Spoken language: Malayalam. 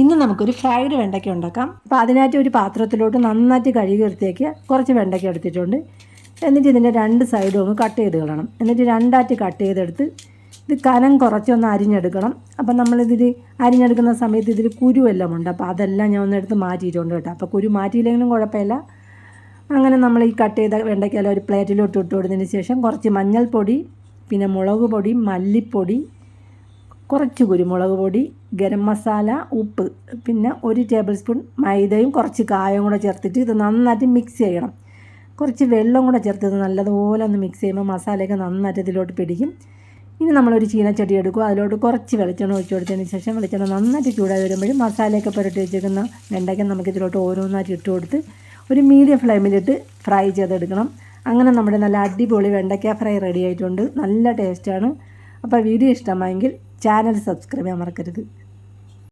ഇന്ന് നമുക്കൊരു ഫ്രൈഡ് വെണ്ടയ്ക്ക ഉണ്ടാക്കാം. അപ്പോൾ അതിനായിട്ട് ഒരു പാത്രത്തിലോട്ട് നന്നായിട്ട് കഴുകി വൃത്തിയാക്കി കുറച്ച് വെണ്ടയ്ക്ക എടുത്തിട്ടുണ്ട്. എന്നിട്ട് ഇതിൻ്റെ രണ്ട് സൈഡും ഒന്ന് കട്ട് ചെയ്ത് കളയണം. എന്നിട്ട് രണ്ടായിട്ട് കട്ട് ചെയ്തെടുത്ത് ഇത് കനം കുറച്ചൊന്ന് അരിഞ്ഞെടുക്കണം. അപ്പം നമ്മളിതിൽ അരിഞ്ഞെടുക്കുന്ന സമയത്ത് ഇതിൽ കുരുവെല്ലാം ഉണ്ട്. അപ്പോൾ അതെല്ലാം ഞാൻ ഒന്ന് എടുത്ത് മാറ്റിയിട്ടുണ്ട് കേട്ടോ. അപ്പോൾ കുരു മാറ്റിയില്ലെങ്കിലും കുഴപ്പമില്ല. അങ്ങനെ നമ്മൾ ഈ കട്ട് ചെയ്ത വെണ്ടയ്ക്കയെല്ലാം ഒരു പ്ലേറ്റിലോട്ട് ഇട്ട് കൊടുത്തതിന് ശേഷം കുറച്ച് മഞ്ഞൾപ്പൊടി, പിന്നെ മുളക് പൊടി, മല്ലിപ്പൊടി, കുറച്ച് കുരുമുളക് പൊടി, ഗരം മസാല, ഉപ്പ്, പിന്നെ 1 ടേബിൾ സ്പൂൺ മൈദയും കുറച്ച് കായം കൂടെ ചേർത്തിട്ട് ഇത് നന്നായിട്ട് മിക്സ് ചെയ്യണം. കുറച്ച് വെള്ളം കൂടെ ചേർത്ത് ഇത് നല്ലതുപോലെ ഒന്ന് മിക്സ് ചെയ്യുമ്പോൾ മസാലയൊക്കെ നന്നായിട്ട് ഇതിലോട്ട് പിടിക്കും. ഇനി നമ്മളൊരു ചീനച്ചട്ടി എടുക്കുക. അതിലോട്ട് കുറച്ച് വെളിച്ചെണ്ണ ഒഴിച്ച് കൊടുത്തതിന് ശേഷം വെളിച്ചെണ്ണ നന്നായിട്ട് ചൂടായി വരുമ്പോഴും മസാലയൊക്കെ പുരട്ടി വെച്ചിരിക്കുന്ന വെണ്ടയ്ക്ക നമുക്കിതിലോട്ട് ഓരോന്നായിട്ട് ഇട്ട് കൊടുത്ത് ഒരു മീഡിയം ഫ്ലെയിമിലിട്ട് ഫ്രൈ ചെയ്തെടുക്കണം. അങ്ങനെ നമ്മുടെ നല്ല അടിപൊളി വെണ്ടയ്ക്ക ഫ്രൈ റെഡി ആയിട്ടുണ്ട്. നല്ല ടേസ്റ്റാണ്. അപ്പോൾ വീഡിയോ ഇഷ്ടമായെങ്കിൽ ചാനൽ സബ്സ്ക്രൈബ് ചെയ്യാൻ മറക്കരുത്.